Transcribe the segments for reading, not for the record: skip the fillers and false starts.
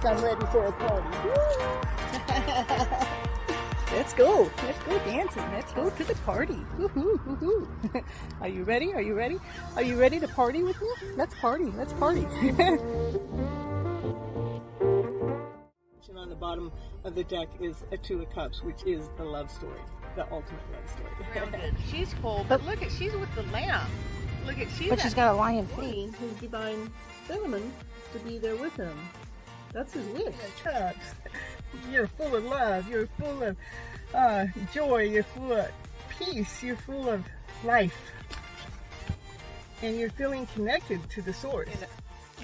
like I'm ready for a party. Let's go. Let's go dancing. Let's go to the party. Woohoo, woohoo. Are you ready? Are you ready? Are you ready to party with me? Let's party. Let's party. On the bottom of the deck is a Two of Cups, which is the love story, the ultimate love story. Real good. She's cool, but look at, she's with the lamb. Look at, she's got a lion feet. His divine feminine to be there with him. That's his wish. Cups. You're full of love. You're full of joy. You're full of peace. You're full of life. And you're feeling connected to the source.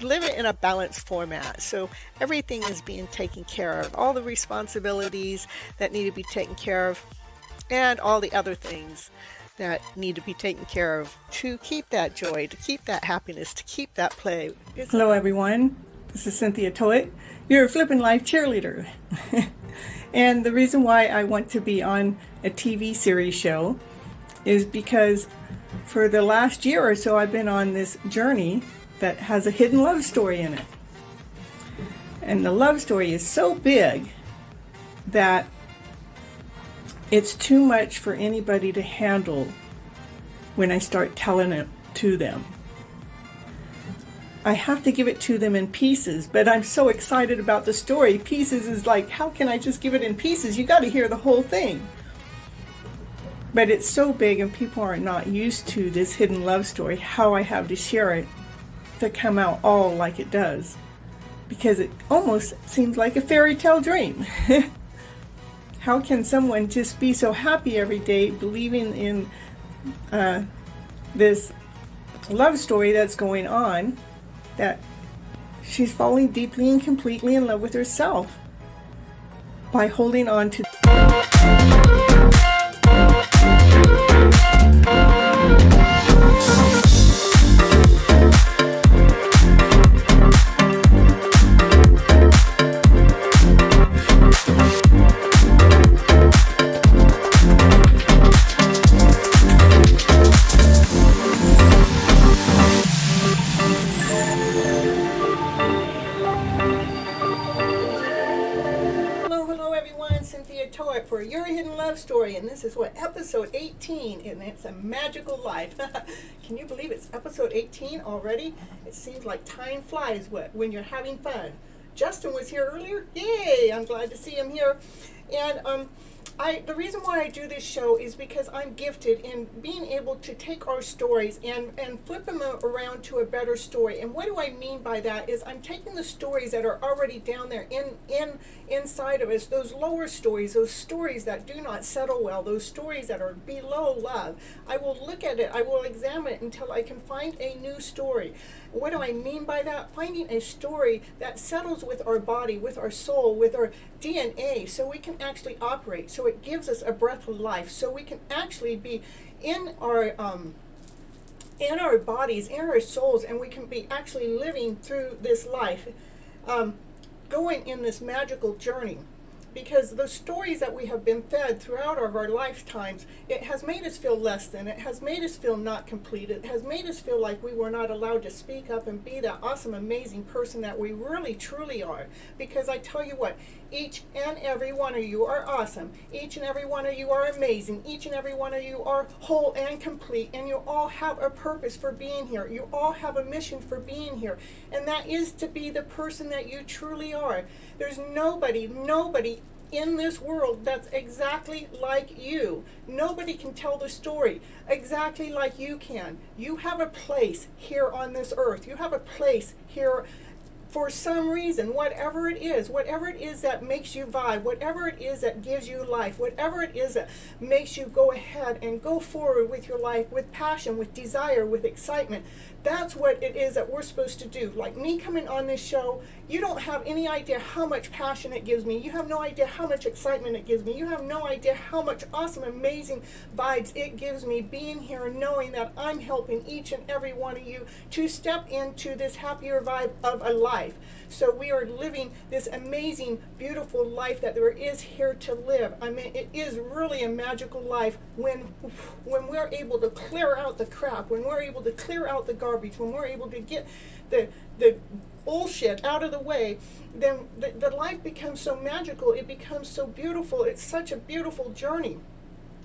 Live it in a balanced format, so everything is being taken care of, all the responsibilities that need to be taken care of, and all the other things that need to be taken care of to keep that joy, to keep that happiness, to keep that play. Hello everyone, this is Cynthia Toet, your FlipN Life cheerleader. And the reason why I want to be on a TV series show is because for the last year or so I've been on this journey that has a hidden love story in it. And the love story is so big that it's too much for anybody to handle when I start telling it to them. I have to give it to them in pieces, but I'm so excited about the story. Pieces is like, how can I just give it in pieces? You got to hear the whole thing. But it's so big and people are not used to this hidden love story, how I have to share it to come out all like it does, because it almost seems like a fairy tale dream. How can someone just be so happy every day believing in this love story that's going on, that she's falling deeply and completely in love with herself by holding on to Cynthia Toet for your hidden love story, and this is what, episode 18, and it's a magical life. Can you believe it's episode 18 already? It seems like time flies when you're having fun. Justin was here earlier. Yay! I'm glad to see him here. And the reason why I do this show is because I'm gifted in being able to take our stories and flip them around to a better story. And what do I mean by that is I'm taking the stories that are already down there inside of us, those lower stories, those stories that do not settle well, those stories that are below love. I will look at it, I will examine it until I can find a new story. What do I mean by that? Finding a story that settles with our body, with our soul, with our DNA, so we can actually operate, so it gives us a breath of life, so we can actually be in our bodies, in our souls, and we can be actually living through this life, going in this magical journey. Because the stories that we have been fed throughout our lifetimes, it has made us feel less than, it has made us feel not complete, it has made us feel like we were not allowed to speak up and be that awesome, amazing person that we really, truly are. Because I tell you what, each and every one of you are awesome, each and every one of you are amazing, each and every one of you are whole and complete, and you all have a purpose for being here, you all have a mission for being here, and that is to be the person that you truly are. There's nobody in this world that's exactly like you. Nobody can tell the story exactly like you can. You have a place here on this earth. You have a place here for some reason, whatever it is that makes you vibe, whatever it is that gives you life, whatever it is that makes you go ahead and go forward with your life, with passion, with desire, with excitement. That's what it is that we're supposed to do. Like me coming on this show, you don't have any idea how much passion it gives me. You have no idea how much excitement it gives me. You have no idea how much awesome, amazing vibes it gives me being here and knowing that I'm helping each and every one of you to step into this happier vibe of a life. life. So we are living this amazing, beautiful life that there is here to live. I mean, it is really a magical life when we're able to clear out the crap, when we're able to clear out the garbage, when we're able to get the bullshit out of the way. Then the life becomes so magical. It becomes so beautiful. It's such a beautiful journey.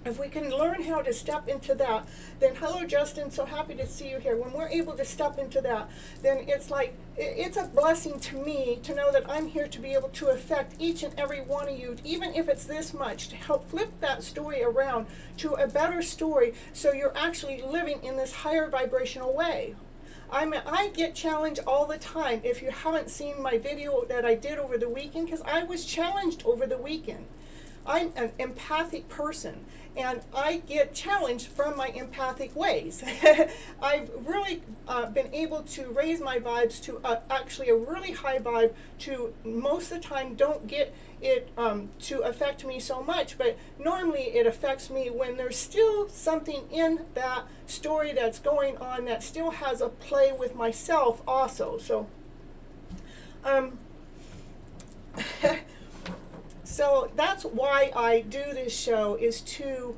If we can learn how to step into that, then hello Justin, so happy to see you here. When we're able to step into that, then it's like, it's a blessing to me to know that I'm here to be able to affect each and every one of you, even if it's this much, to help flip that story around to a better story so you're actually living in this higher vibrational way. I get challenged all the time. If you haven't seen my video that I did over the weekend, because I was challenged over the weekend. I'm an empathic person, and I get challenged from my empathic ways. I've really been able to raise my vibes to actually a really high vibe, to most of the time don't get it to affect me so much, but normally it affects me when there's still something in that story that's going on that still has a play with myself also. So so that's why I do this show, is to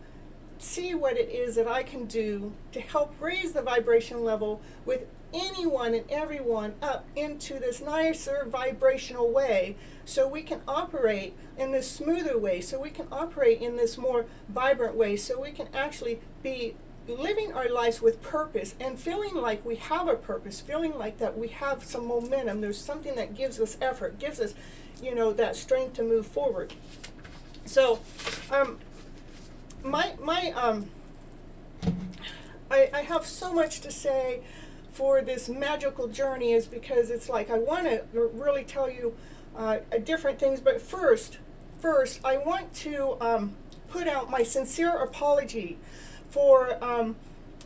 see what it is that I can do to help raise the vibration level with anyone and everyone up into this nicer vibrational way, so we can operate in this smoother way, so we can operate in this more vibrant way, so we can actually be living our lives with purpose and feeling like we have a purpose, feeling like that we have some momentum. There's something that gives us effort, gives us, you know, that strength to move forward. So, I have so much to say for this magical journey, is because it's like I want to really tell you different things. But first, I want to put out my sincere apology for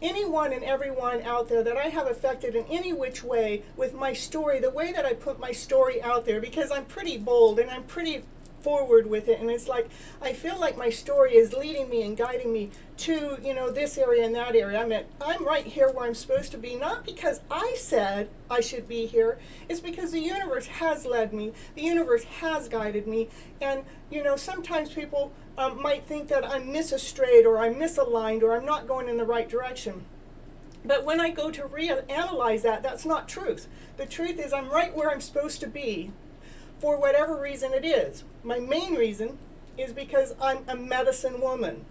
anyone and everyone out there that I have affected in any which way with my story, the way that I put my story out there, because I'm pretty bold and I'm pretty forward with it, and it's like I feel like my story is leading me and guiding me to, you know, this area and that area. I'm right here where I'm supposed to be, not because I said I should be here. It's because the universe has led me, the universe has guided me. And you know, sometimes people might think that I'm misastrayed or I'm misaligned or I'm not going in the right direction. But when I go to reanalyze that, that's not truth. The truth is I'm right where I'm supposed to be, for whatever reason it is. My main reason is because I'm a medicine woman.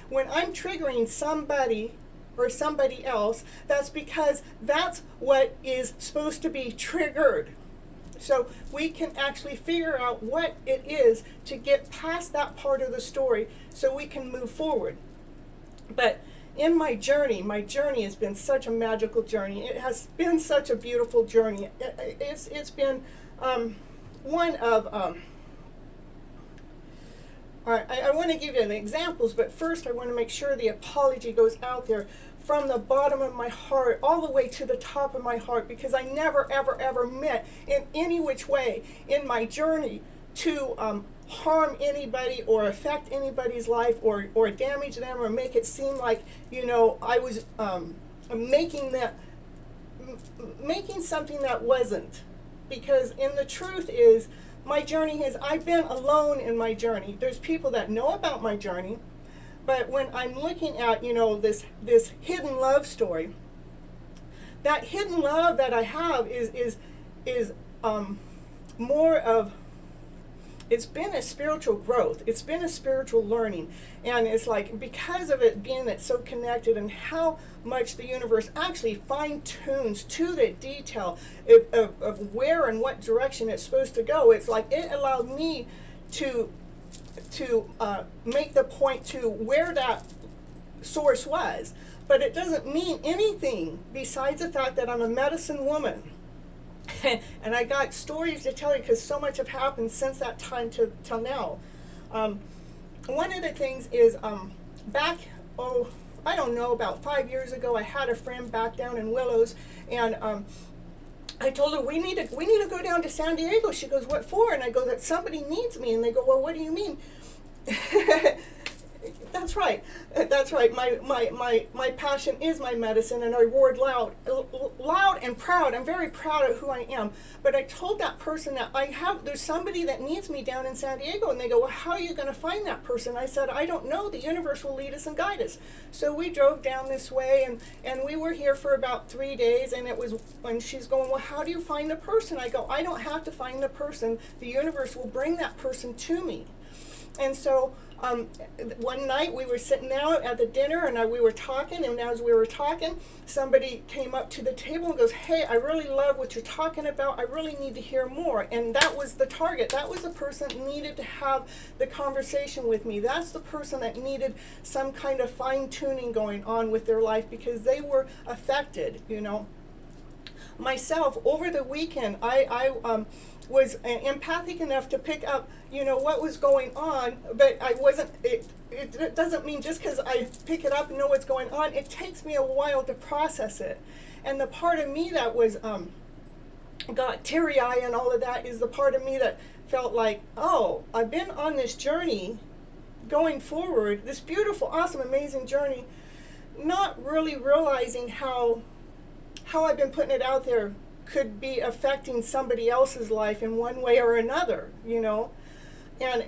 When I'm triggering somebody or somebody else, that's because that's what is supposed to be triggered. So we can actually figure out what it is to get past that part of the story so we can move forward. But in my journey has been such a magical journey. It has been such a beautiful journey. It's been one of, I want to give you examples, but first I want to make sure the apology goes out there from the bottom of my heart all the way to the top of my heart, because I never, ever, ever meant in any which way in my journey to harm anybody or affect anybody's life or damage them or make it seem like, you know, I was making something that wasn't. Because in the truth is, my journey I've been alone in my journey. There's people that know about my journey, but when I'm looking at, you know, this hidden love story, that hidden love that I have is more of, it's been a spiritual growth. It's been a spiritual learning. And it's like, because of it being that so connected and how much the universe actually fine-tunes to the detail of where and what direction it's supposed to go, it's like it allowed me to make the point to where that source was. But it doesn't mean anything besides the fact that I'm a medicine woman. And I got stories to tell you, because so much have happened since that time till now. One of the things is back, I don't know, about 5 years ago, I had a friend back down in Willows, and I told her, we need to go down to San Diego. She goes, what for? And I go, that somebody needs me. And they go, well, what do you mean? That's right. That's right. My passion is my medicine, and I roared loud and proud. I'm very proud of who I am. But I told that person that there's somebody that needs me down in San Diego, and they go, well, how are you going to find that person? I said, I don't know. The universe will lead us and guide us. So we drove down this way, and we were here for about 3 days, and it was when she's going, well, how do you find the person? I go, I don't have to find the person. The universe will bring that person to me. And so one night we were sitting out at the dinner, and we were talking, and as we were talking, somebody came up to the table and goes, hey, I really love what you're talking about. I really need to hear more. And that was the target. That was the person that needed to have the conversation with me. That's the person that needed some kind of fine-tuning going on with their life, because they were affected, you know. Myself, over the weekend, I was empathic enough to pick up, you know, what was going on, but I wasn't, it doesn't mean just because I pick it up and know what's going on, it takes me a while to process it. And the part of me that was, got teary-eye and all of that is the part of me that felt like, oh, I've been on this journey going forward, this beautiful, awesome, amazing journey, not really realizing how I've been putting it out there could be affecting somebody else's life in one way or another, you know. And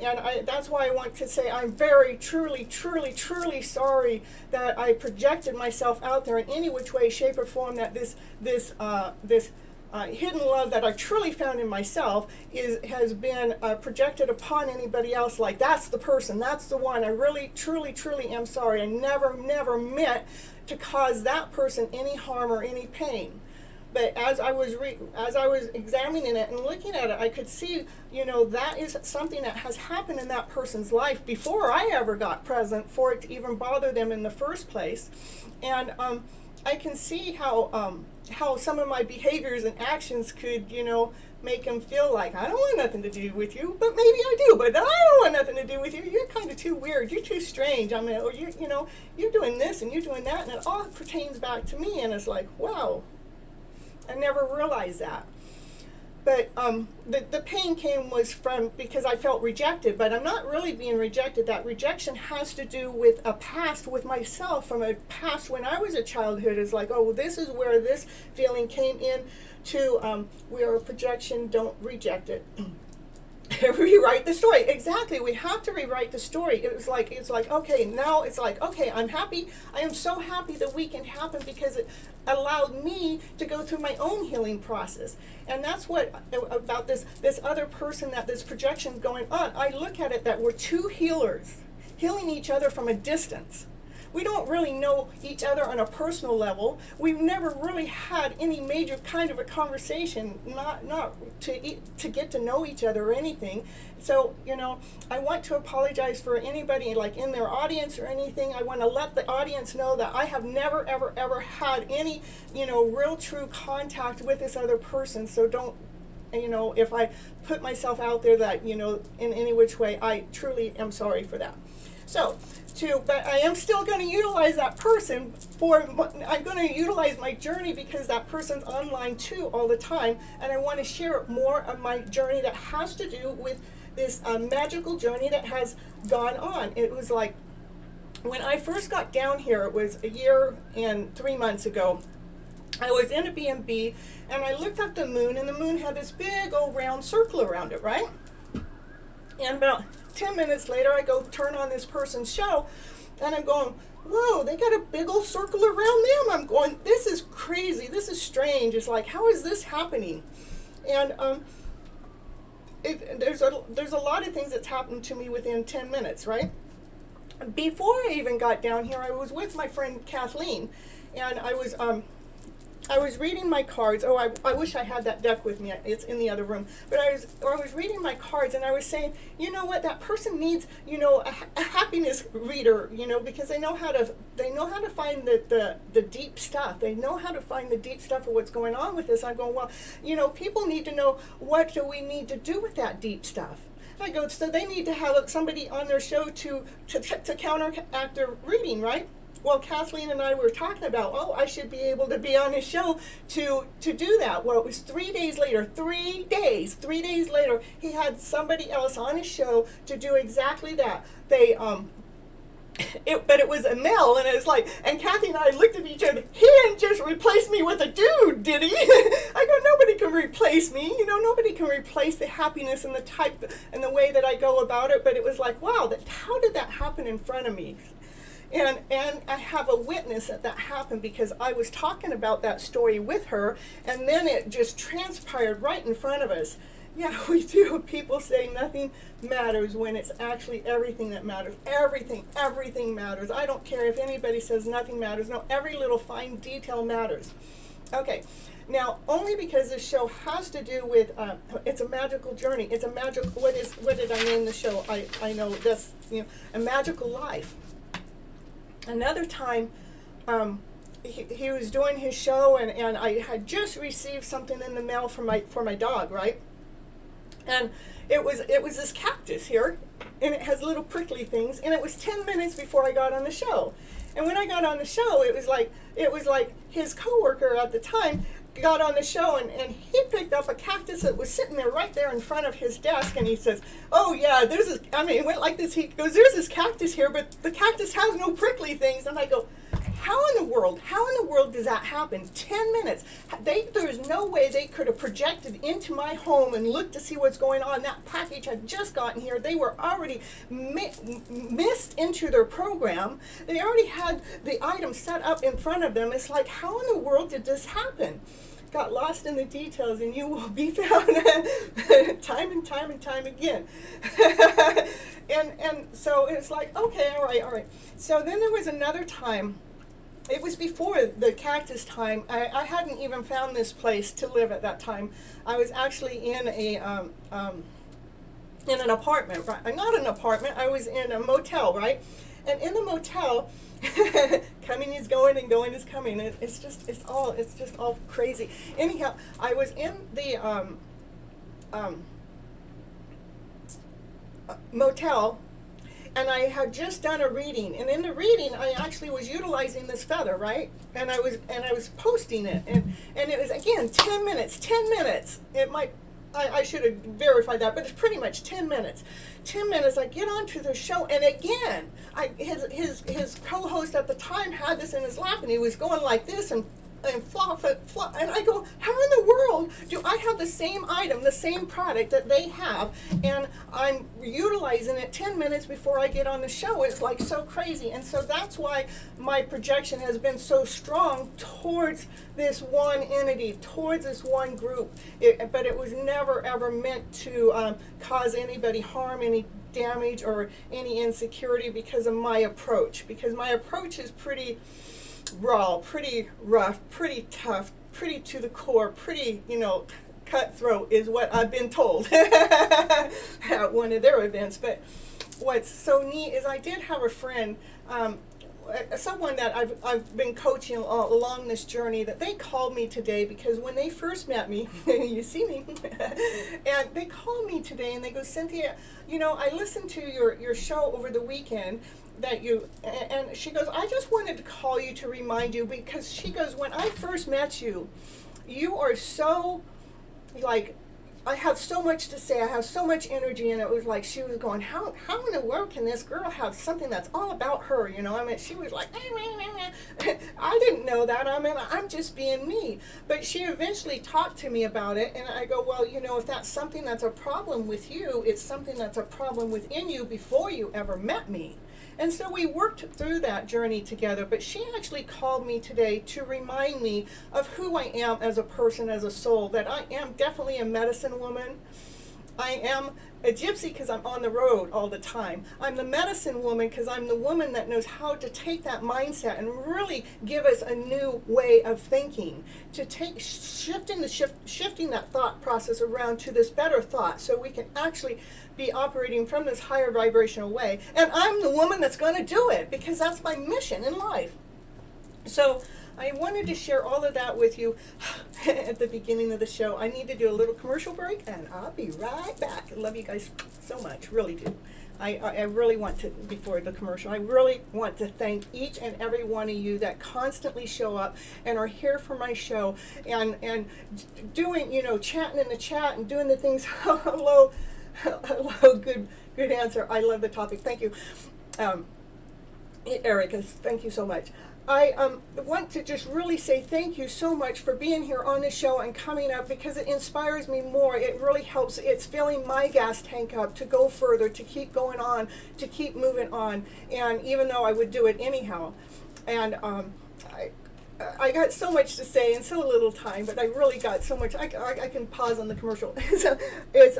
that's why I want to say I'm very, truly, truly, truly sorry that I projected myself out there in any which way, shape, or form, that this hidden love that I truly found in myself has been projected upon anybody else, like that's the person, that's the one. I really, truly, truly am sorry. I never meant to cause that person any harm or any pain. But as I was examining it and looking at it, I could see, you know, that is something that has happened in that person's life before I ever got present for it to even bother them in the first place. And I can see how some of my behaviors and actions could, you know, make them feel like, I don't want nothing to do with you, but maybe I do, but I don't want nothing to do with you. You're kind of too weird. You're too strange. I mean, or you know, you're doing this and you're doing that, and it all pertains back to me. And it's like, wow, I never realized that. But the pain was from because I felt rejected, but I'm not really being rejected. That rejection has to do with a past with myself, from a past when I was a childhood. It's like, oh, this is where this feeling came in to where a projection, don't reject it. Rewrite the story. Exactly. We have to rewrite the story. It's like, okay, now it's like, okay, I'm happy. I am so happy the weekend happened because it allowed me to go through my own healing process. And that's what about this other person, that this projection going on. I look at it that we're two healers healing each other from a distance. We don't really know each other on a personal level. We've never really had any major kind of a conversation, not to get to know each other or anything. So, you know, I want to apologize for anybody like in their audience or anything. I want to let the audience know that I have never, ever, ever had any, you know, real true contact with this other person. So don't, you know, if I put myself out there that, you know, in any which way, I truly am sorry for that. So, but I am still going to utilize that person I'm going to utilize my journey because that person's online too all the time, and I want to share more of my journey that has to do with this magical journey that has gone on. It was like, when I first got down here, it was 1 year and 3 months ago. I was in a B&B, and I looked up the moon, and the moon had this big old round circle around it, right? And about 10 minutes later, I go turn on this person's show, and I'm going, whoa, they got a big old circle around them. I'm going, this is crazy. This is strange. It's like, how is this happening? And there's a lot of things that's happened to me within 10 minutes, right? Before I even got down here, I was with my friend Kathleen, and I was reading my cards. Oh, I wish I had that deck with me. It's in the other room. But I was reading my cards, and I was saying, you know what, that person needs, you know, a happiness reader, you know, because they know how to find the deep stuff. They know how to find the deep stuff of what's going on with this. I'm going, well, you know, people need to know, what do we need to do with that deep stuff? I go, so they need to have somebody on their show to counteract their reading, right? Well, Kathleen and I were talking about, oh, I should be able to be on his show to do that. Well, it was 3 days later, 3 days later, he had somebody else on his show to do exactly that. but it was a male, and it was like, and Kathy and I looked at each other. He didn't just replace me with a dude, did he? I go, nobody can replace me. You know, nobody can replace the happiness and the type and the way that I go about it. But it was like, wow, how did that happen in front of me? And I have a witness that happened, because I was talking about that story with her, and then it just transpired right in front of us. Yeah, we do. People say nothing matters when it's actually everything that matters. Everything matters. I don't care if anybody says nothing matters. No, every little fine detail matters. Okay, now only because this show has to do with, it's a magical journey. It's a magical, what did I name the show? I know that's, you know, A Magical Life. Another time, he was doing his show, and I had just received something in the mail for my dog, right? And it was this cactus here, and it has little prickly things, and it was 10 minutes before I got on the show. And when I got on the show, it was like his coworker at the time got on the show, and he picked up a cactus that was sitting there right there in front of his desk, and he says, oh yeah, it went like this. He goes, there's this cactus here, but the cactus has no prickly things. And I go, how in the world does that happen? 10 minutes. There's no way they could have projected into my home and looked to see what's going on. That package had just gotten here. They were already missed into their program. They already had the item set up in front of them. It's like, how in the world did this happen? Got lost in the details, and you will be found time and time again. and so it's like, okay, all right. So then there was another time. It was before the cactus time. I hadn't even found this place to live at that time. I was actually in an apartment, right? Not an apartment. I was in a motel, right? And in the motel, coming is going and going is coming. It's just all crazy. Anyhow, I was in the motel, and I had just done a reading, and in the reading I actually was utilizing this feather, right? And I was posting it, and it was, again, 10 minutes. It might, I should have verified that, but it's pretty much 10 minutes. 10 minutes, I get onto the show, and again, his co-host at the time had this in his lap, and he was going like this, and flop, and I go, how in the world do I have the same item, the same product that they have, and I'm utilizing it 10 minutes before I get on the show? It's like so crazy. And so that's why my projection has been so strong towards this one entity, towards this one group. But it was never ever meant to cause anybody harm, any damage, or any insecurity, because of my approach. Because my approach is pretty raw, pretty rough, pretty tough, pretty to the core, pretty, cutthroat, is what I've been told at one of their events. But what's so neat is I did have a friend, someone that I've been coaching along this journey, that they called me today, because when they first met me, you see me, and they called me today and they go, Cynthia, I listened to your show over the weekend, and she goes, I just wanted to call you to remind you, because she goes, when I first met you, you are so, like, I have so much to say, I have so much energy, and it was like she was going, how in the world can this girl have something that's all about her, she was like, I didn't know that, I'm just being me. But she eventually talked to me about it, and I go, well, if that's something that's a problem with you, it's something that's a problem within you before you ever met me. And so we worked through that journey together, but she actually called me today to remind me of who I am as a person, as a soul, that I am definitely a medicine woman. I am a gypsy because I'm on the road all the time. I'm the medicine woman because I'm the woman that knows how to take that mindset and really give us a new way of thinking, to take shifting that thought process around to this better thought, so we can actually be operating from this higher vibrational way. And I'm the woman that's going to do it, because that's my mission in life. So I wanted to share all of that with you at the beginning of the show. I need to do a little commercial break, and I'll be right back. I love you guys so much, really do. I really want to, before the commercial, I really want to thank each and every one of you that constantly show up and are here for my show, and doing, chatting in the chat and doing the things. Hello, good answer. I love the topic. Thank you. Erica, thank you so much. I want to just really say thank you so much for being here on the show and coming up, because it inspires me more. It really helps. It's filling my gas tank up to go further, to keep going on, to keep moving on. And even though I would do it anyhow. And I got so much to say in so little time, but I really got so much. I can pause on the commercial. So it's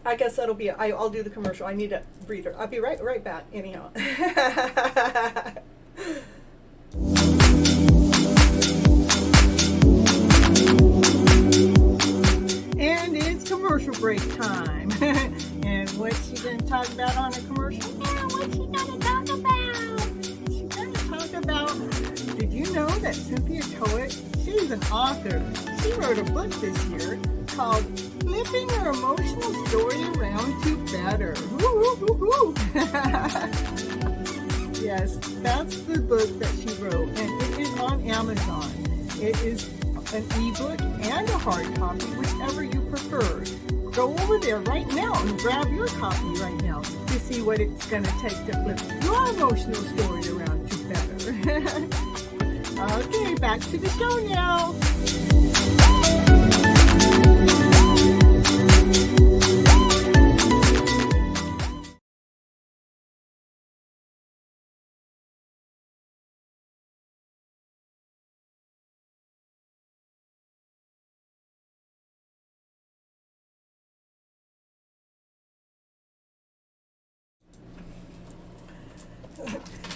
I guess that'll be it. I'll do the commercial. I need a breather. I'll be right back anyhow. And it's commercial break time. And what's she going to talk about on the commercial? Yeah, what's she going to talk about? She's going to talk about, did you know that Cynthia Toet, she's an author. She wrote a book this year called Flipping Your Emotional Story Around to Better. Woo, woo, woo, woo. Yes, that's the book that she wrote, and it is on Amazon. It is an ebook and a hard copy, whichever you prefer. Go over there right now and grab your copy right now to see what it's going to take to flip your emotional story around to better. Okay, back to the show now.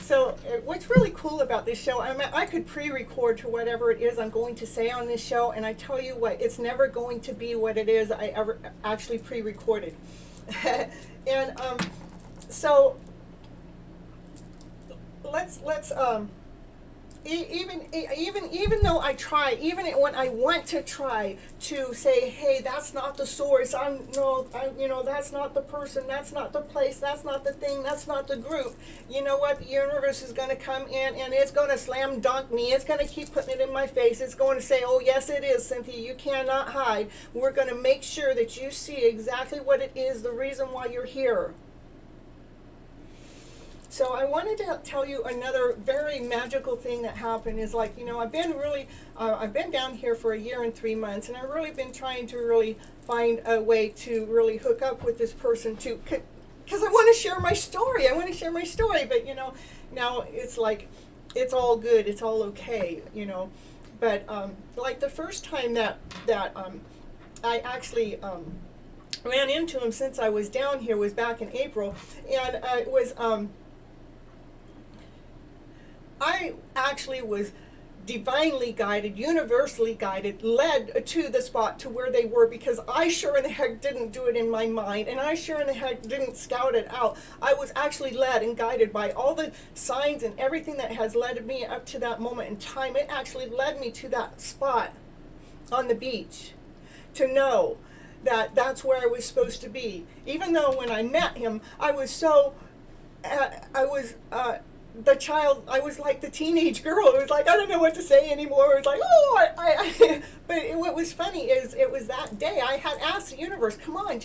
So what's really cool about this show, I could pre-record to whatever it is I'm going to say on this show, and I tell you what, it's never going to be what it is I ever actually pre-recorded. And so let's even though I try, even when I want to try to say, hey, that's not the source, that's not the person, that's not the place, that's not the thing, that's not the group. You know what? The universe is going to come in and it's going to slam dunk me. It's going to keep putting it in my face. It's going to say, oh, yes, it is, Cynthia. You cannot hide. We're going to make sure that you see exactly what it is, the reason why you're here. So I wanted to tell you another very magical thing that happened is I've been down here for a year and 3 months, and I've really been trying to really find a way to really hook up with this person too, because I want to share my story. But now it's like, it's all good, it's all okay, But like the first time that I actually ran into him since I was down here was back in April, and it was I actually was divinely guided, universally guided, led to the spot to where they were, because I sure in the heck didn't do it in my mind, and I sure in the heck didn't scout it out. I was actually led and guided by all the signs and everything that has led me up to that moment in time. It actually led me to that spot on the beach to know that that's where I was supposed to be. Even though when I met him, I was so, the child, I was like the teenage girl. It was like, I don't know what to say anymore. It was like, but what was funny is it was that day I had asked the universe, come on,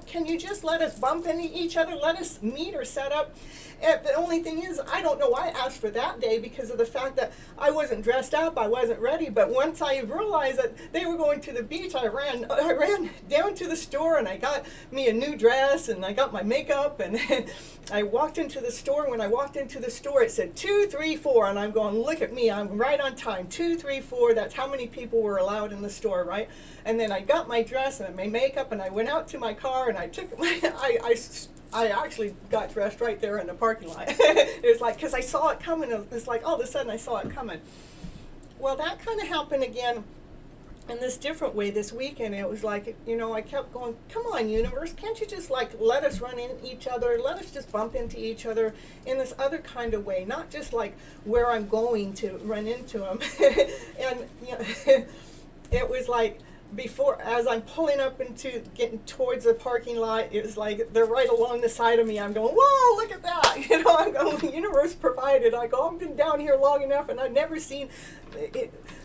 can you just let us bump into each other? Let us meet or set up. And the only thing is, I don't know why I asked for that day, because of the fact that I wasn't dressed up, I wasn't ready. But once I realized that they were going to the beach, I ran down to the store and I got me a new dress and I got my makeup and I walked into the store. When I walked into the store, it said 2, 3, 4, and I'm going, look at me, I'm right on time. 2, 3, 4. That's how many people were allowed in the store, right? And then I got my dress and my makeup and I went out to my car and I took I actually got dressed right there in the parking lot. It's like, because I saw it coming. It's like all of a sudden I saw it coming. Well, that kind of happened again in this different way this weekend. It was like, I kept going, come on, universe, can't you just let us run into each other? Let us just bump into each other in this other kind of way, not just like where I'm going to run into them. And it was like, before, as I'm pulling up into getting towards the parking lot, it was like they're right along the side of me. I'm going, whoa, look at that. I'm going, the universe provided. I go, I've been down here long enough and I've never seen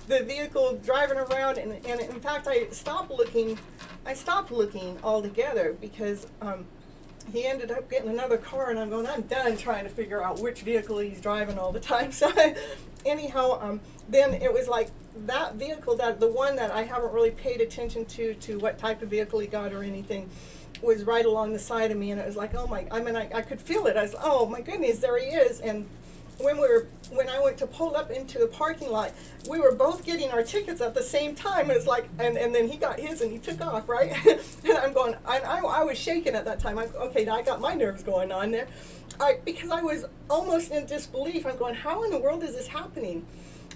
the vehicle driving around. And in fact, I stopped looking altogether, because he ended up getting another car, and I'm going, I'm done trying to figure out which vehicle he's driving all the time. So anyhow, then it was like that vehicle, that the one that I haven't really paid attention to what type of vehicle he got or anything, was right along the side of me, and it was like, oh my, I mean, I could feel it. I was, oh my goodness, there he is. And when I went to pull up into the parking lot, we were both getting our tickets at the same time. And it's like, and then he got his and he took off, right? And I'm going, I was shaking at that time. Okay, now I got my nerves going on there. Because I was almost in disbelief. I'm going, how in the world is this happening?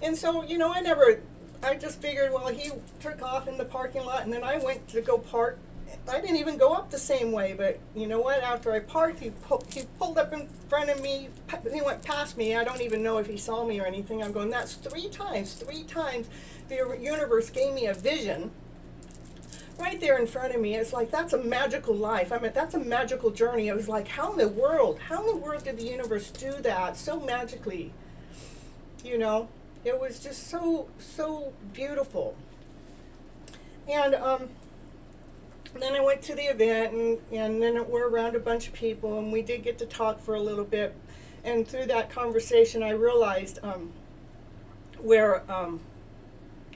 And so, you know, I just figured, well, he took off in the parking lot, and then I went to go park. I didn't even go up the same way, but you know what? After I parked, he pulled up in front of me. He went past me. I don't even know if he saw me or anything. I'm going, that's three times the universe gave me a vision right there in front of me. It's like, that's a magical life. I mean, that's a magical journey. It was like, how in the world did the universe do that so magically? You know, it was just so beautiful. And then I went to the event, and then we're around a bunch of people, and we did get to talk for a little bit. And through that conversation, I realized where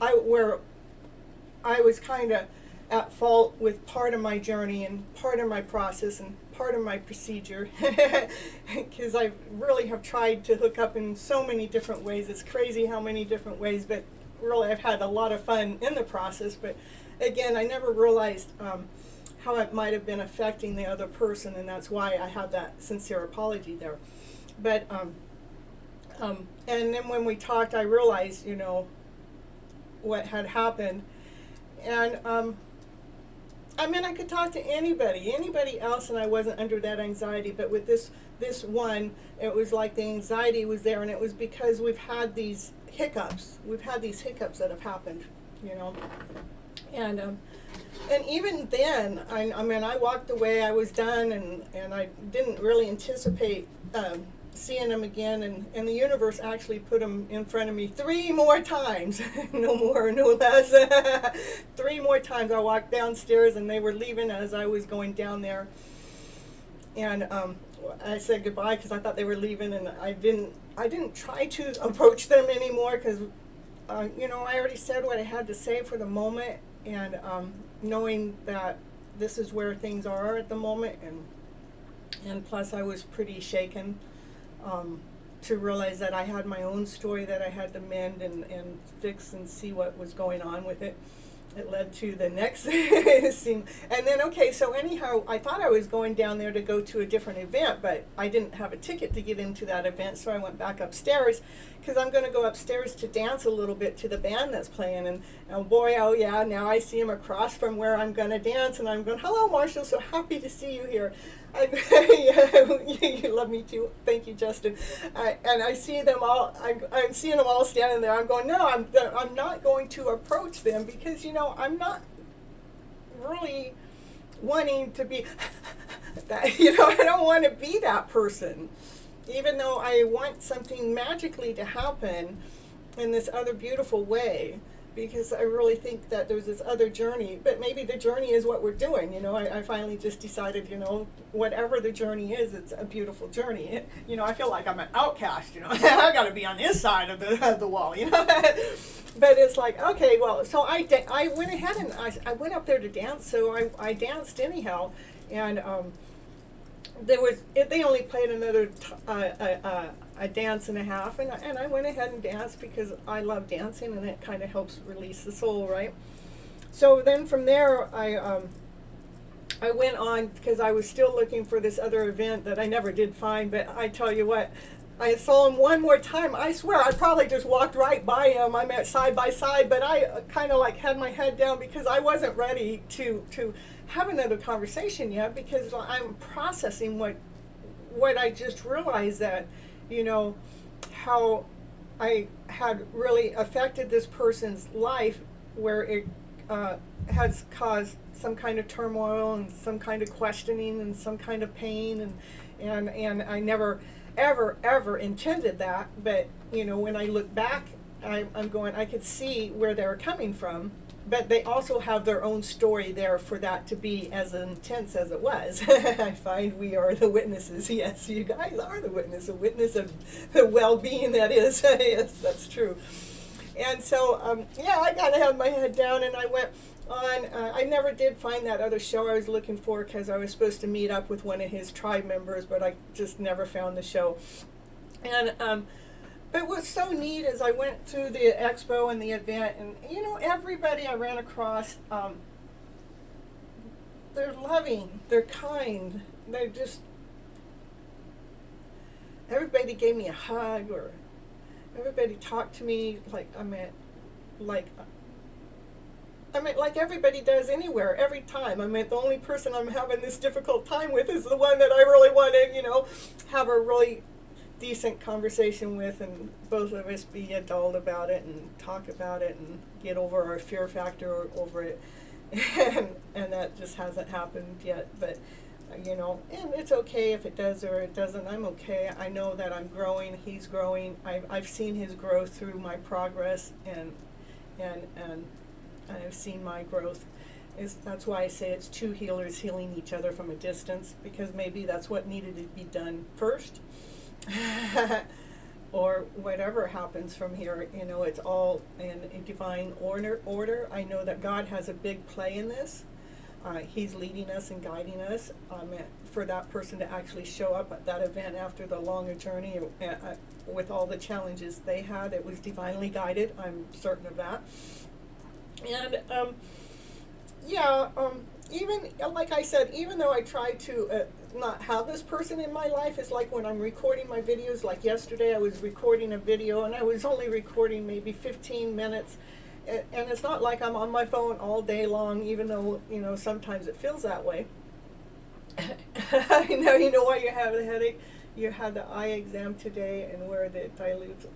I was kind of at fault with part of my journey and part of my process and part of my procedure, because I really have tried to hook up in so many different ways. It's crazy how many different ways, but really I've had a lot of fun in the process. But again, I never realized how it might have been affecting the other person, and that's why I had that sincere apology there. But and then when we talked, I realized, you know, what had happened. And I mean, I could talk to anybody else, and I wasn't under that anxiety. But with this one, it was like the anxiety was there, and it was because we've had these hiccups. We've had these hiccups that have happened, you know. And even then, I mean, I walked away. I was done, and I didn't really anticipate seeing him again. And the universe actually put him in front of me 3 more times, no more, no less. 3 more times. I walked downstairs, and they were leaving as I was going down there. And I said goodbye because I thought they were leaving, and I didn't try to approach them anymore because you know, I already said what I had to say for the moment. And knowing that this is where things are at the moment, and plus I was pretty shaken to realize that I had my own story that I had to mend and fix and see what was going on with it. It led to the next scene. And then, okay, so anyhow, I thought I was going down there to go to a different event, but I didn't have a ticket to get into that event, so I went back upstairs because I'm going to go upstairs to dance a little bit to the band that's playing. And oh boy, oh yeah, now I see him across from where I'm going to dance, and I'm going, hello, Marshall, so happy to see you here. You love me too. Thank you, Justin. And I see them all. I'm seeing them all standing there. I'm going, no, I'm not going to approach them because, you know, I'm not really wanting to be that. You know, I don't want to be that person, even though I want something magically to happen in this other beautiful way. Because I really think that there's this other journey, but maybe the journey is what we're doing. You know, I finally just decided, you know, whatever the journey is, it's a beautiful journey. You know, I feel like I'm an outcast. You know, I got to be on this side of the wall. You know, but it's like, okay, well, so I went ahead and I went up there to dance, so I danced anyhow, and they only played another a dance and a half, and I went ahead and danced because I love dancing, and it kind of helps release the soul, right? So then from there, I went on because I was still looking for this other event that I never did find. But I tell you what, I saw him one more time. I swear, I probably just walked right by him. I met side by side, but I kind of like had my head down because I wasn't ready to have another conversation yet, because I'm processing what I just realized, that, you know, how I had really affected this person's life, where it has caused some kind of turmoil and some kind of questioning and some kind of pain, and I never ever intended that. But you know, when I look back I'm going, I could see where they were coming from, but they also have their own story there for that to be as intense as it was. I find we are the witnesses. Yes, you guys are the witness, a witness of the well-being that is. Yes, that's true. And so, yeah, I kind of had my head down, and I went on. I never did find that other show I was looking for, because I was supposed to meet up with one of his tribe members, but I just never found the show. And but what's so neat is I went through the expo and the event, and you know, everybody I ran across, they're loving, they're kind, they're just, everybody gave me a hug, or everybody talked to me like like everybody does anywhere, every time. The only person I'm having this difficult time with is the one that I really want to, you know, have a really decent conversation with, and both of us be adult about it and talk about it and get over our fear factor over it. And that just hasn't happened yet, but you know, and it's okay if it does or it doesn't. I'm okay. I know that I'm growing, he's growing. I've seen his growth through my progress, and I've seen my growth. That's why I say it's two healers healing each other from a distance, because maybe that's what needed to be done first. Or whatever happens from here, you know, it's all in a divine order. I know that God has a big play in this. He's leading us and guiding us. For that person to actually show up at that event after the longer journey, with all the challenges they had, it was divinely guided. I'm certain of that. And even like I said, even though I try to not have this person in my life, it's like when I'm recording my videos. Like yesterday, I was recording a video, and I was only recording maybe 15 minutes. And it's not like I'm on my phone all day long, even though, you know, sometimes it feels that way. I know, you know why you have a headache? You had the eye exam today, and where the dilutes.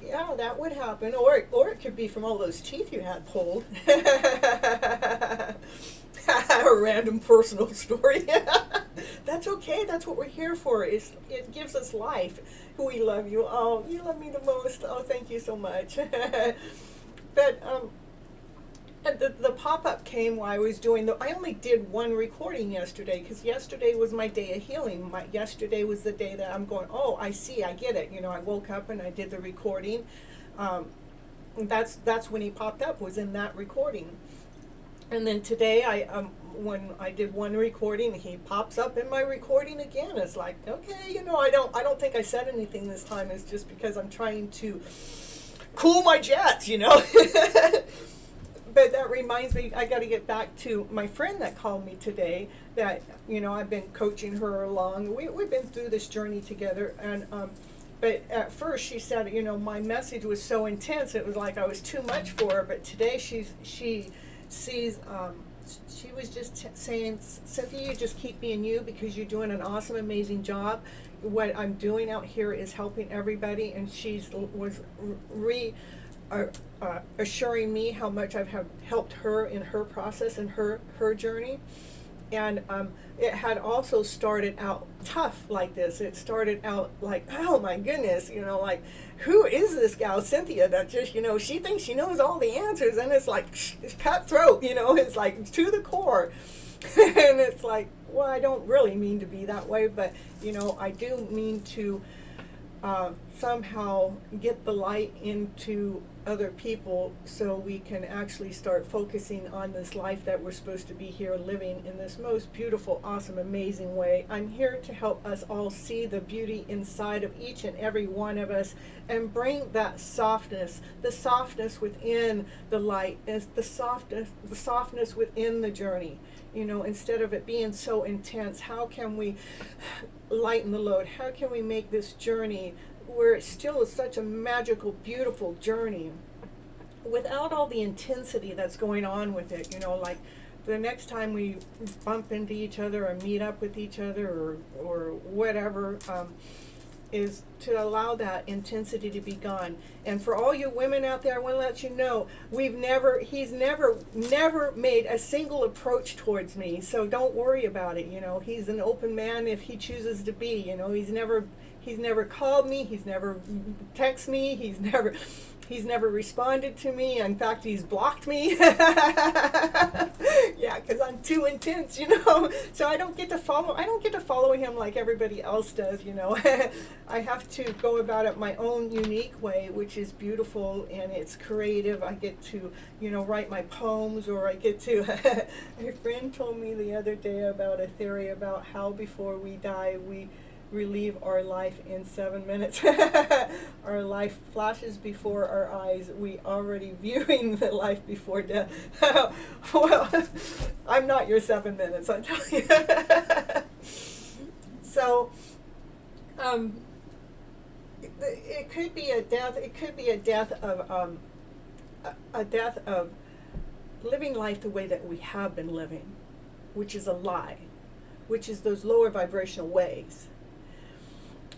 Yeah, that would happen. Or it could be from all those teeth you had pulled. A random personal story. That's okay. That's what we're here for. It gives us life. We love you. Oh, you love me the most. Oh, thank you so much. But the pop-up came while I was doing I only did one recording yesterday, because yesterday was my day of healing. Yesterday was the day that I'm going, oh, I see, I get it. You know, I woke up and I did the recording. That's when he popped up, was in that recording. And then today, when I did one recording, he pops up in my recording again. It's like, okay, you know, I don't think I said anything this time. It's just because I'm trying to cool my jets, you know. But that reminds me, I got to get back to my friend that called me today, that, you know, I've been coaching her along. We've been through this journey together. And but at first she said, you know, my message was so intense, it was like I was too much for her. But today she sees, she was just saying, Cynthia, you just keep being you, because you're doing an awesome, amazing job. What I'm doing out here is helping everybody. And was assuring me how much I've helped her in her process and her journey. And it had also started out tough like this. It started out like, oh my goodness, you know, like, who is this gal Cynthia that just, you know, she thinks she knows all the answers, and it's like, it's cutthroat, you know, it's like to the core. And it's like, well, I don't really mean to be that way, but, you know, I do mean to somehow get the light into other people, so we can actually start focusing on this life that we're supposed to be here living in this most beautiful, awesome, amazing way. I'm here to help us all see the beauty inside of each and every one of us, and bring that softness, the softness within the light, is the softness within the journey. You know, instead of it being so intense, how can we lighten the load? How can we make this journey, where it still is such a magical, beautiful journey, without all the intensity that's going on with it? You know, like the next time we bump into each other or meet up with each other or whatever, is to allow that intensity to be gone. And for all you women out there, I want to let you know, he's never made a single approach towards me, so don't worry about it. You know, he's an open man if he chooses to be. You know, he's never He's never called me. He's never texted me. He's never responded to me. In fact, he's blocked me. Yeah, because I'm too intense, you know. So I don't get to follow him like everybody else does, you know. I have to go about it my own unique way, which is beautiful and it's creative. I get to, you know, write my poems, or I get to. A friend told me the other day about a theory about how before we die we relive our life in 7 minutes. Our life flashes before our eyes. We already viewing the life before death. Well, I'm not your 7 minutes, I tell you. So, it could be a death. It could be a death of living life the way that we have been living, which is a lie, which is those lower vibrational ways.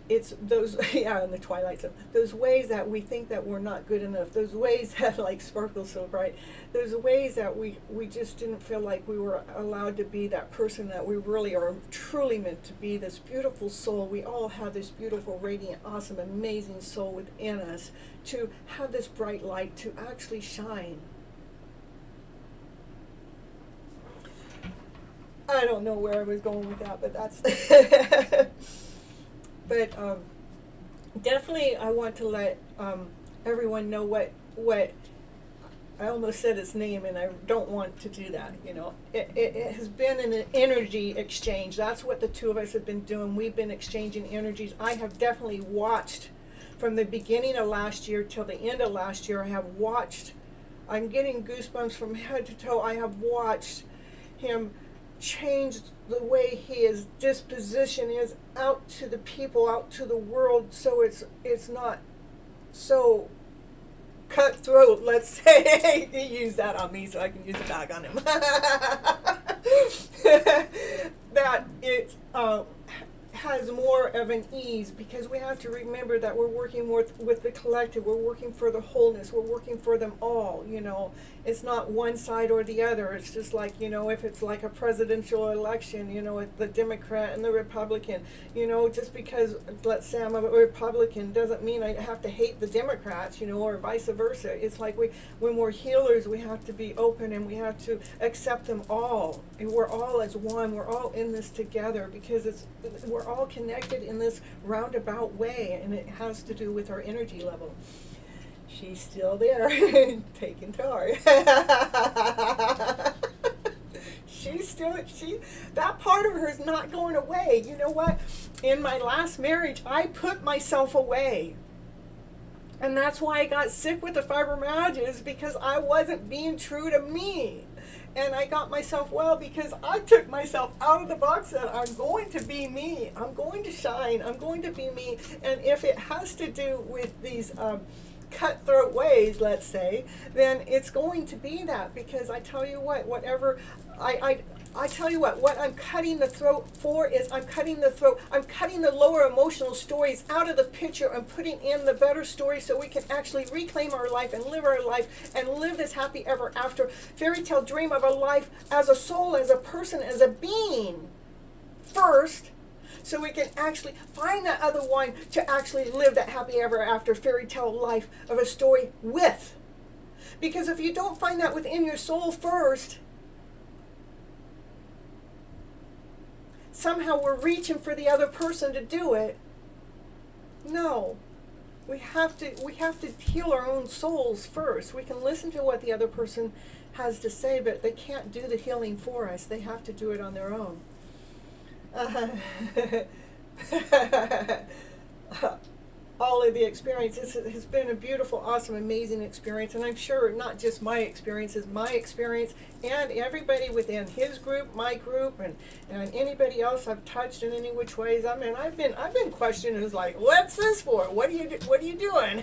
It's those, yeah, in the twilight zone, those ways that we think that we're not good enough, those ways that like sparkle so bright, those ways that we just didn't feel like we were allowed to be that person that we really are truly meant to be, this beautiful soul. We all have this beautiful, radiant, awesome, amazing soul within us to have this bright light to actually shine. I don't know where I was going with that, but that's... But definitely I want to let everyone know what I almost said its name, and I don't want to do that, you know. It has been an energy exchange. That's what the two of us have been doing. We've been exchanging energies. I have definitely watched from the beginning of last year till the end of last year. I have watched, I'm getting goosebumps from head to toe. I have watched him change the way his disposition is out to the people, out to the world, so it's not so cutthroat, let's say. He used that on me so I can use it back on him. That it has more of an ease, because we have to remember that we're working with the collective. We're working for the wholeness. We're working for them all, you know. It's not one side or the other. It's just like, you know, if it's like a presidential election, you know, the Democrat and the Republican, you know, just because, let's say I'm a Republican doesn't mean I have to hate the Democrats, you know, or vice versa. It's like when we're healers, we have to be open and we have to accept them all. And we're all as one. We're all in this together, because we're all connected in this roundabout way, and it has to do with our energy level. She's still there, taking charge. That part of her is not going away. You know what? In my last marriage, I put myself away. And that's why I got sick with the fibromyalgia, is because I wasn't being true to me. And I got myself well because I took myself out of the box that I'm going to be me. I'm going to shine. I'm going to be me. And if it has to do with these cutthroat ways, let's say, then it's going to be that, because I tell you what tell you what I'm cutting the throat for is I'm cutting the lower emotional stories out of the picture and putting in the better stories, so we can actually reclaim our life and live our life and live this happy ever after fairy tale dream of a life as a soul, as a person, as a being first, so we can actually find that other one to actually live that happy ever after fairy tale life of a story with. Because if you don't find that within your soul first, somehow we're reaching for the other person to do it. No. We have to heal our own souls first. We can listen to what the other person has to say, but they can't do the healing for us. They have to do it on their own. All of the experiences has been a beautiful, awesome, amazing experience, and I'm sure not just my experience is my experience, and everybody within his group, my group, and anybody else I've touched in any which ways. I mean, I've been questioned as like, what's this for? What are you doing?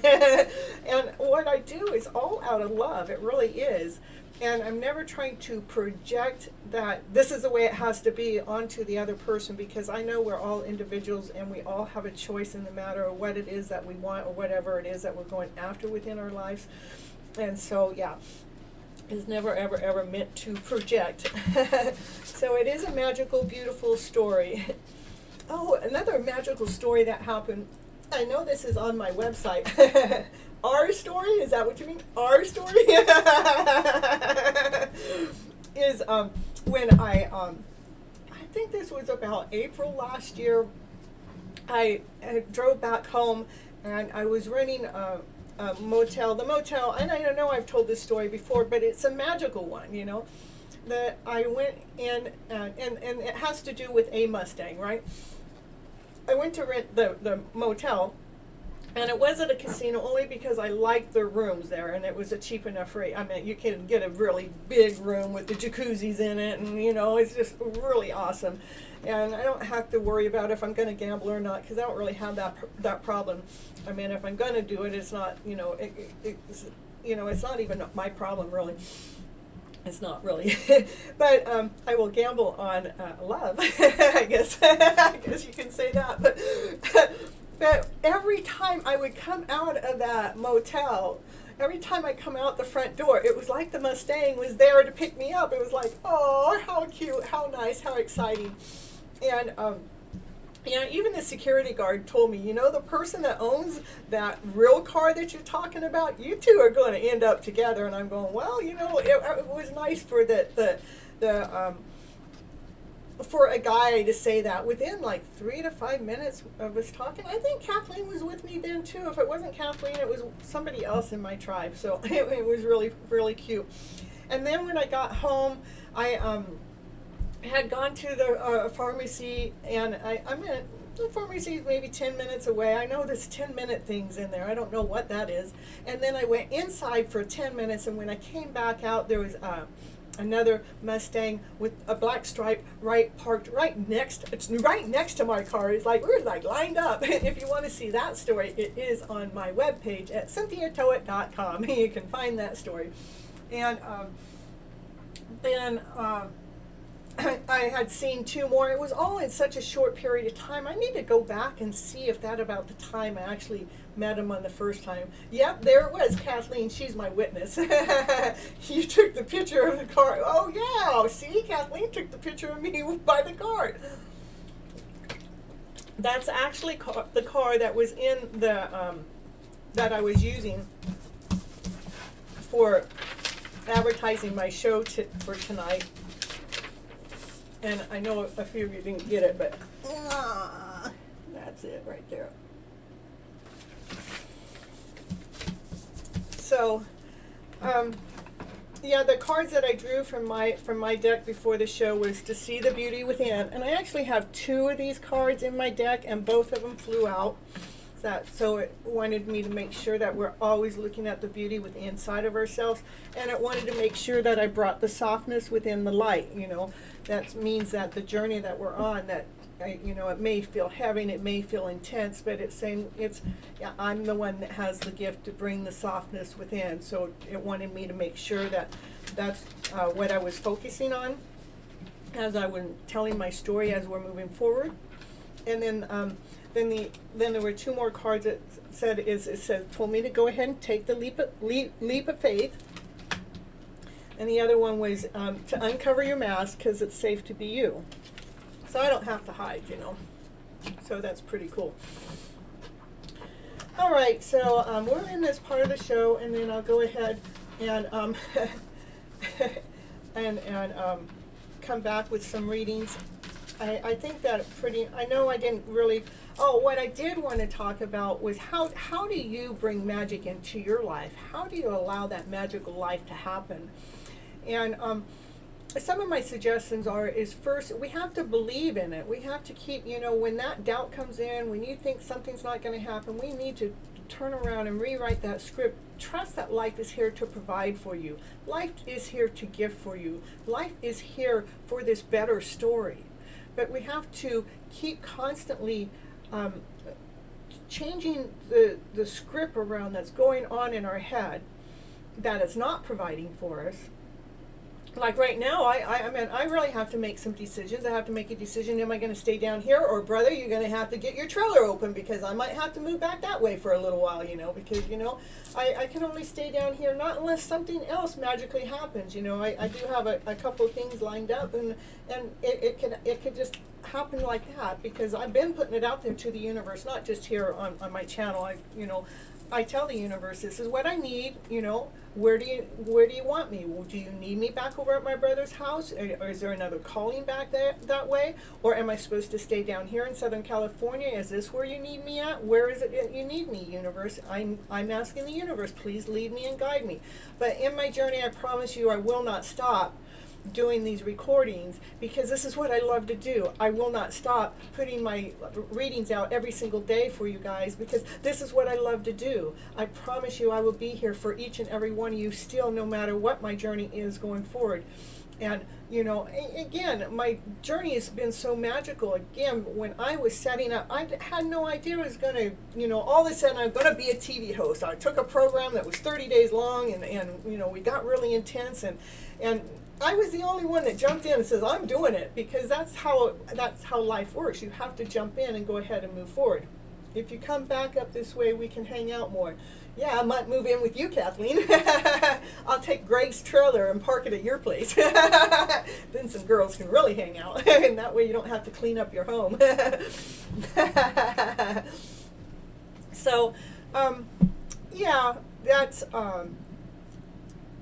And what I do is all out of love. It really is. And I'm never trying to project that this is the way it has to be onto the other person, because I know we're all individuals and we all have a choice in the matter of what it is that we want or whatever it is that we're going after within our lives. And so, yeah, it's never, ever, ever meant to project. So it is a magical, beautiful story. Oh, another magical story that happened. I know this is on my website. Our story? Is that what you mean? Our story? Is when I think this was about April last year. I drove back home and I was renting a motel. The motel, and I know I've told this story before, but it's a magical one, you know. That I went in, and it has to do with a Mustang, right? I went to rent the motel, and it was at a casino only because I liked the rooms there, and it was a cheap enough rate. I mean, you can get a really big room with the jacuzzis in it, and you know, it's just really awesome. And I don't have to worry about if I'm going to gamble or not, because I don't really have that problem. I mean, if I'm going to do it, it's not, you know, it's not even my problem really. It's not really, but I will gamble on love. I guess you can say that. But every time I would come out of that motel, every time I come out the front door, it was like the Mustang was there to pick me up. It was like, oh, how cute, how nice, how exciting. And you know, even the security guard told me, you know, the person that owns that real car that you're talking about, you two are going to end up together. And I'm going, well, you know, it was nice for for a guy to say that within like 3 to 5 minutes of us talking. I think Kathleen was with me then too. If it wasn't Kathleen, it was somebody else in my tribe. So it was really, really cute. And then when I got home, I had gone to the pharmacy, and I'm in the pharmacy is maybe 10 minutes away. I know there's 10-minute things in there. I don't know what that is. And then I went inside for 10 minutes, and when I came back out, there was another Mustang with a black stripe parked right next. It's right next to my car. It's like we're like lined up. If you want to see that story, it is on my webpage at CynthiaToet.com. You can find that story. And then I had seen 2 more. It was all in such a short period of time. I need to go back and see if that about the time I actually met him on the first time. Yep, there it was, Kathleen. She's my witness. You took the picture of the car. Oh yeah, see, Kathleen took the picture of me by the car. That's actually the car that was in the that I was using for advertising my show for tonight. And I know a few of you didn't get it, but that's it right there. So, yeah, the cards that I drew from my deck before the show was to see the beauty within. And I actually have 2 of these cards in my deck, and both of them flew out. So it wanted me to make sure that we're always looking at the beauty within inside of ourselves, and it wanted to make sure that I brought the softness within the light. You know, that means that the journey that we're on, that you know, it may feel heavy, and it may feel intense, but it's saying yeah, I'm the one that has the gift to bring the softness within. So it wanted me to make sure that that's what I was focusing on as I was telling my story as we're moving forward. And then then there were 2 more cards that told me to go ahead and take the leap of faith. And the other one was to uncover your mask because it's safe to be you. So I don't have to hide, you know. So that's pretty cool. All right, so we're in this part of the show, and then I'll go ahead and come back with some readings. I think that I know I didn't really, what I did want to talk about was how do you bring magic into your life? How do you allow that magical life to happen? And some of my suggestions is first, we have to believe in it. We have to keep, you know, when that doubt comes in, when you think something's not going to happen, we need to turn around and rewrite that script. Trust that life is here to provide for you. Life is here to give for you. Life is here for this better story. But we have to keep constantly changing the script around that's going on in our head that is not providing for us, like right now, I mean, I really have to make some decisions. I have to make a decision. Am I going to stay down here, or brother, you're going to have to get your trailer open, because I might have to move back that way for a little while, you know, because, you know, I can only stay down here, not unless something else magically happens. You know, I do have a couple of things lined up, and it could just happen like that, because I've been putting it out there to the universe, not just here on my channel. I tell the universe, this is what I need, you know. Where do you want me? Well, do you need me back over at my brother's house? Or is there another calling back that way? Or am I supposed to stay down here in Southern California? Is this where you need me at? Where is it you need me, universe? I'm asking the universe, please lead me and guide me. But in my journey, I promise you, I will not stop doing these recordings, because this is what I love to do. I will not stop putting my readings out every single day for you guys, because this is what I love to do. I promise you, I will be here for each and every one of you still, no matter what my journey is going forward. And, you know, again, my journey has been so magical. Again, when I was setting up, I had no idea I was going to, you know, all of a sudden I'm going to be a TV host. I took a program that was 30 days long, and you know, we got really intense, and I was the only one that jumped in and says, I'm doing it, because that's how life works. You have to jump in and go ahead and move forward. If you come back up this way, we can hang out more. Yeah, I might move in with you, Kathleen. I'll take Greg's trailer and park it at your place. Then some girls can really hang out, and that way you don't have to clean up your home. So, yeah, that's...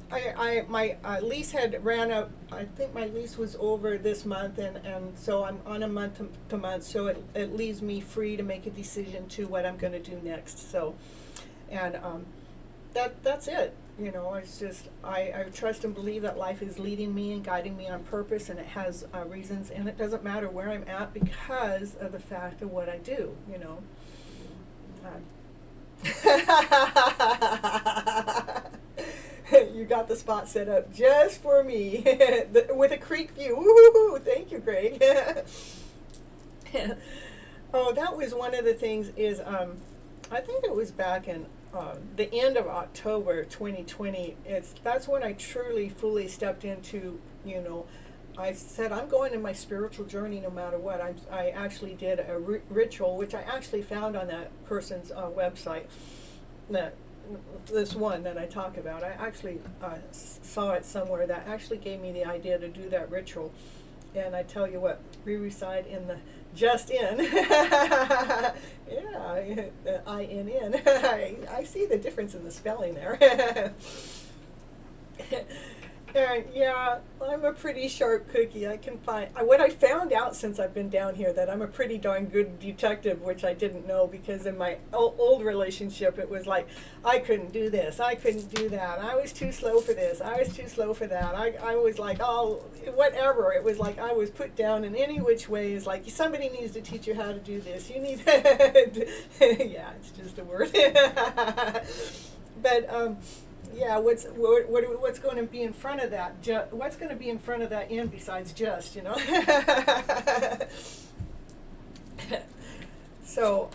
my lease had ran up. I think my lease was over this month, and so I'm on a month to month, so it leaves me free to make a decision to what I'm going to do next. So, and that's it. You know, it's just I trust and believe that life is leading me and guiding me on purpose, and it has reasons, and it doesn't matter where I'm at because of the fact of what I do. You know. You got the spot set up just for me with a creek view. Woo-hoo-hoo. Thank you, Greg. Oh, that was one of the things is, I think it was back in the end of October 2020. That's when I truly, fully stepped into, you know, I said, I'm going in my spiritual journey no matter what. I actually did a ritual, which I actually found on that person's website. This one that I talk about, I actually saw it somewhere that actually gave me the idea to do that ritual. And I tell you what, we reside in the just in. Yeah, the I-N-N. I see the difference in the spelling there. And yeah, I'm a pretty sharp cookie. I can find, what I found out since I've been down here, that I'm a pretty darn good detective, which I didn't know, because in my old relationship, it was like, I couldn't do this, I couldn't do that, I was too slow for this, I was too slow for that, I was like, oh, whatever. It was like I was put down in any which way. Is like, somebody needs to teach you how to do this, you need yeah, it's just a word. But yeah, what's going to be in front of that? What's going to be in front of that end besides just, you know? So,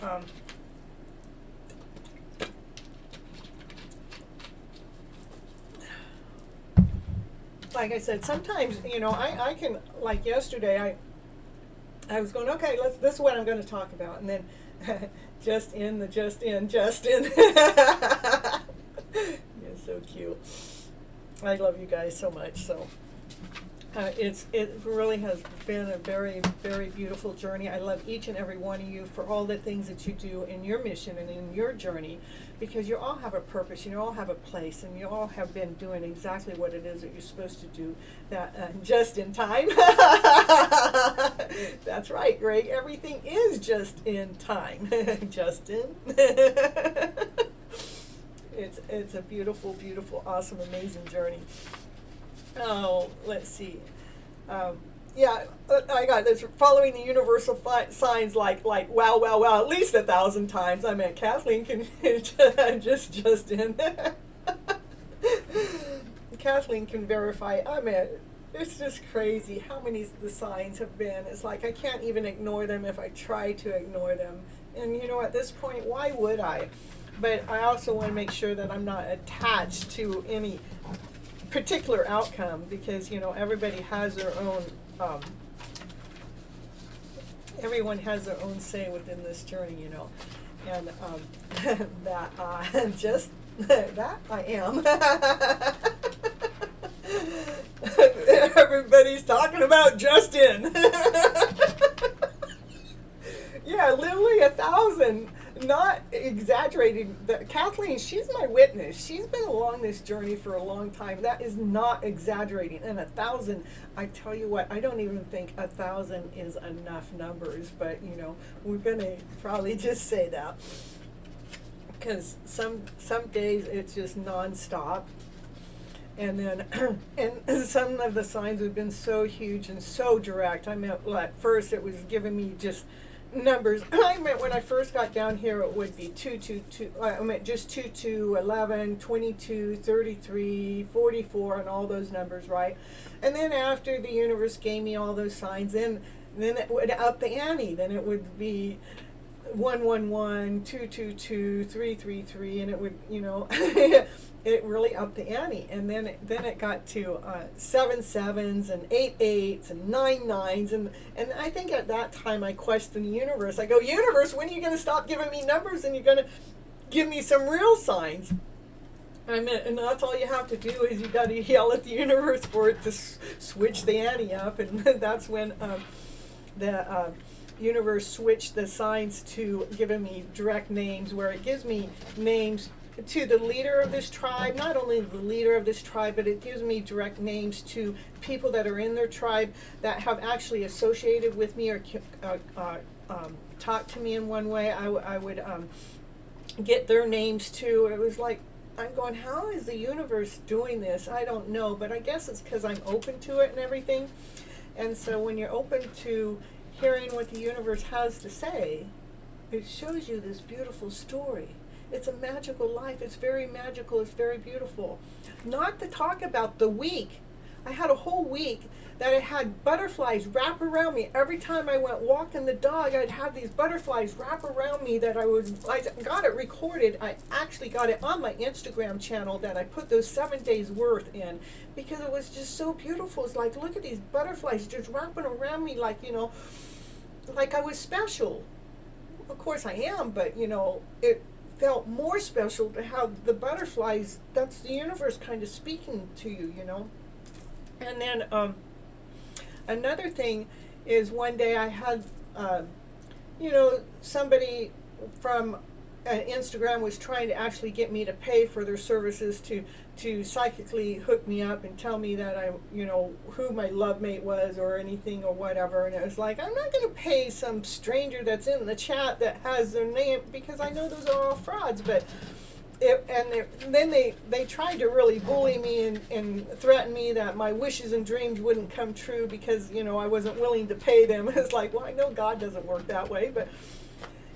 like I said, sometimes, you know, I can, like yesterday, I was going, okay, this is what I'm going to talk about, and then just in. You're so cute. I love you guys so much. So it really has been a very, very beautiful journey. I love each and every one of you for all the things that you do in your mission and in your journey, because you all have a purpose, you all have a place, and you all have been doing exactly what it is that you're supposed to do, that just in time. That's right, Greg. Everything is just in time. Justin. It's a beautiful, beautiful, awesome, amazing journey. Oh, let's see. Yeah, I got this. Following the universal signs, like wow, wow, wow, at least 1,000 times. I mean, Kathleen can just in. Kathleen can verify. I mean, it's just crazy how many the signs have been. It's like I can't even ignore them if I try to ignore them. And you know, at this point, why would I? But I also want to make sure that I'm not attached to any particular outcome, because everybody has their own everyone has their own say within this journey, and that just that I am. Everybody's talking about Justin. Yeah, literally 1,000. Not exaggerating. Kathleen, she's my witness. She's been along this journey for a long time. That is not exaggerating. And 1,000, I tell you what, I don't even think 1,000 is enough numbers. But we're gonna probably just say that, because some days it's just nonstop. And then, and some of the signs have been so huge and so direct. I mean, at first it was giving me just numbers. I meant when I first got down here, it would be 2, 2, 2. I meant just 2, 2, 11, 22, 33, 44, and all those numbers, right? And then after the universe gave me all those signs, then it would up the ante. Then it would be 1, 1, 1, 2, 2, 2, 3, 3, 3, and it would, it really upped the ante. And then it got to 7 sevens and 8 eights and 9 nines, and I think at that time I questioned the universe. I go, universe, when are you going to stop giving me numbers and you're going to give me some real signs? And that's all you have to do, is you got to yell at the universe for it to switch the ante up, and that's when the universe switched the signs to giving me direct names, where it gives me names to the leader of this tribe, not only the leader of this tribe, but it gives me direct names to people that are in their tribe that have actually associated with me or talked to me in one way. I would get their names too. It was like, I'm going, how is the universe doing this? I don't know, but I guess it's because I'm open to it and everything. And so when you're open to hearing what the universe has to say, it shows you this beautiful story. It's a magical life. It's very magical. It's very beautiful. Not to talk about the week. I had a whole week that I had butterflies wrap around me. Every time I went walking the dog, I'd have these butterflies wrap around me I got it recorded. I actually got it on my Instagram channel that I put those 7 days worth in, because it was just so beautiful. It's like, look at these butterflies just wrapping around me like, like I was special. Of course I am, but it felt more special to have the butterflies. That's the universe kind of speaking to you, And then another thing is, one day I had, somebody from Instagram was trying to actually get me to pay for their services to psychically hook me up and tell me that who my love mate was or anything or whatever. And it was like, I'm not going to pay some stranger that's in the chat that has their name, because I know those are all frauds. But then they tried to really bully me and threaten me that my wishes and dreams wouldn't come true because I wasn't willing to pay them. It's like, well, I know God doesn't work that way, but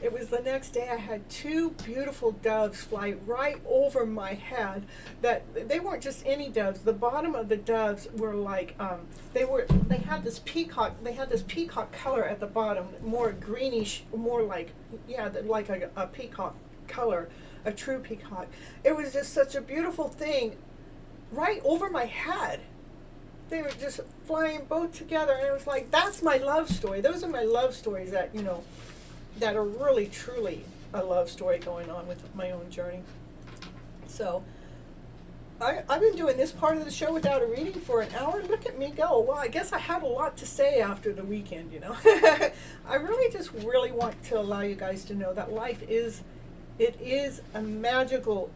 it was the next day I had 2 beautiful doves fly right over my head. That they weren't just any doves. The bottom of the doves were like they had this peacock color at the bottom, more greenish, more like a peacock color, a true peacock. It was just such a beautiful thing right over my head. They were just flying both together, and it was like, that's my love story. Those are my love stories that that are really truly a love story going on with my own journey. So I've been doing this part of the show without a reading for an hour. Look at me go. Well, I guess I had a lot to say after the weekend, I really want to allow you guys to know that life is a magical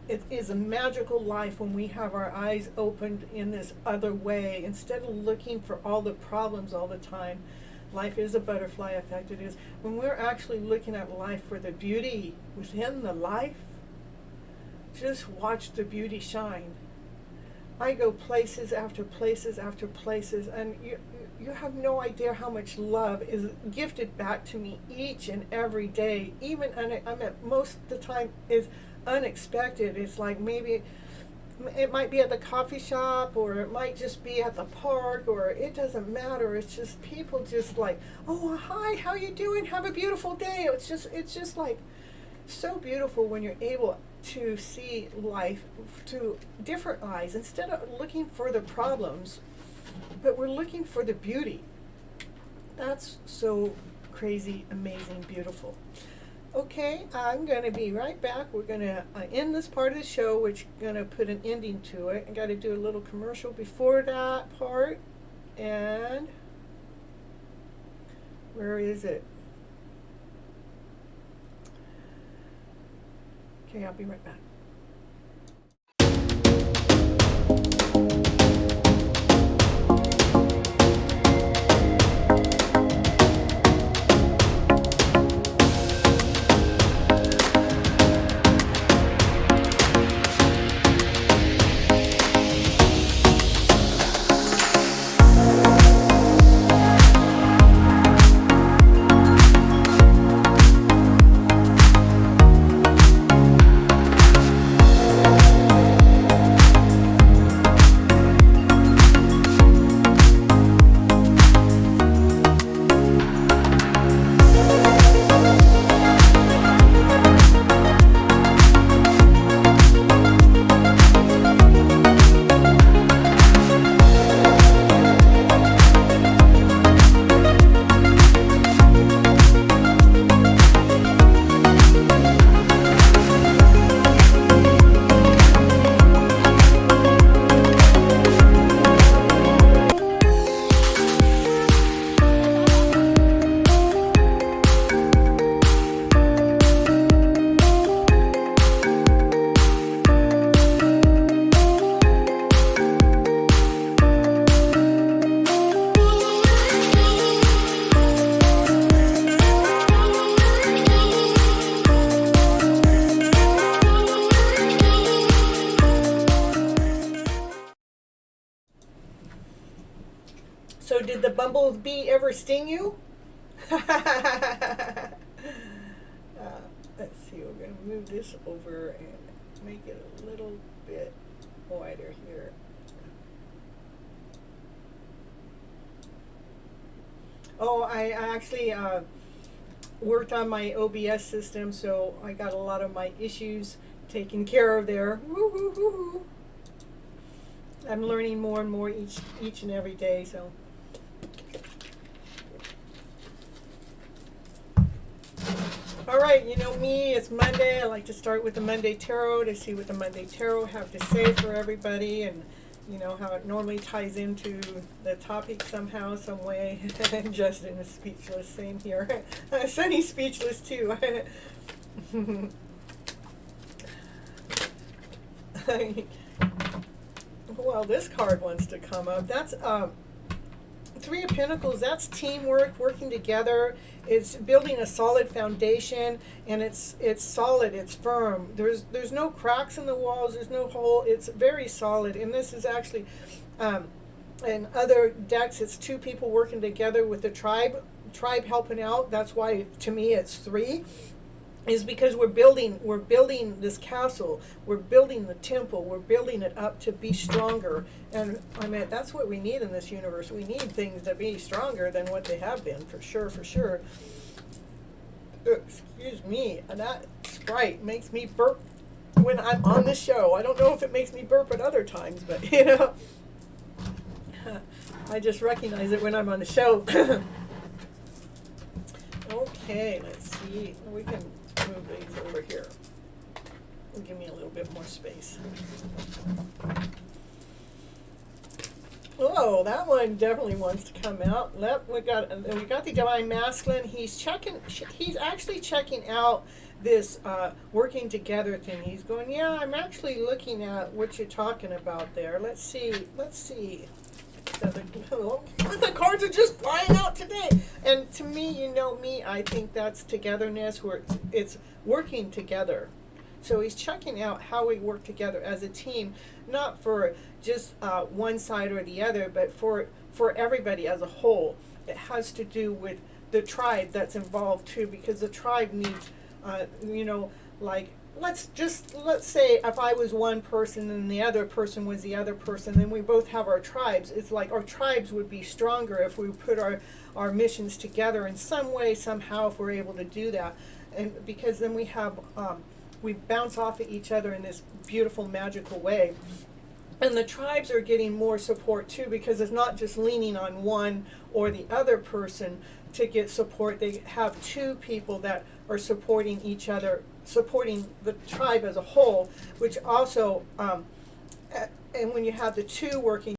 life when we have our eyes opened in this other way, instead of looking for all the problems all the time. Life is a butterfly effect. It is when we're actually looking at life for the beauty within the life. Just watch the beauty shine. I go places after places after places, and you have no idea how much love is gifted back to me each and every day. Even most of the time is unexpected. It's like, maybe it might be at the coffee shop, or it might just be at the park, or it doesn't matter. It's just people just like, oh, hi, how you doing? Have a beautiful day. It's just like so beautiful when you're able to see life through different eyes, instead of looking for the problems, but we're looking for the beauty. That's so crazy, amazing, beautiful. Okay, I'm going to be right back. We're going to end this part of the show, which is going to put an ending to it. I got to do a little commercial before that part. And where is it? Okay, I'll be right back. So did the bumblebee ever sting you? Let's see, we're going to move this over and make it a little bit wider here. Oh, I actually worked on my OBS system, so I got a lot of my issues taken care of there. Woo-hoo-hoo-hoo. I'm learning more and more each and every day, so. All right, you know me, it's Monday. I like to start with the Monday Tarot to see what the Monday Tarot have to say for everybody, and you know how it normally ties into the topic somehow, some way. Justin is speechless, same here. Sunny's speechless too. Well, this card wants to come up. That's Three of Pentacles. That's teamwork, working together. It's building a solid foundation, and it's solid. It's firm. There's no cracks in the walls. There's no hole. It's very solid. And this is actually, in other decks, it's two people working together with the tribe helping out. That's why to me it's three. Is because we're building this castle, we're building the temple, we're building it up to be stronger. And I mean, that's what we need in this universe. We need things to be stronger than what they have been, for sure, for sure. Excuse me, and that Sprite makes me burp when I'm on the show. I don't know if it makes me burp at other times, but you know, I just recognize it when I'm on the show. Okay, let's see. We can move these over here. Give me a little bit more space. Oh, that one definitely wants to come out. We got the Divine Masculine. He's actually checking out this working together thing. He's going, yeah, I'm actually looking at what you're talking about there. Let's see. So the cards are just flying out today. And to me, you know me, I think that's togetherness, where it's working together. So he's checking out how we work together as a team, not for just one side or the other, but for everybody as a whole. It has to do with the tribe that's involved too, because the tribe needs, like, let's say if I was one person and the other person was the other person, then we both have our tribes. It's like our tribes would be stronger if we put our missions together in some way, somehow, if we're able to do that. And because then we have we bounce off of each other in this beautiful, magical way. And the tribes are getting more support too, because it's not just leaning on one or the other person to get support. They have two people that are supporting each other, supporting the tribe as a whole, which also, and when you have the two working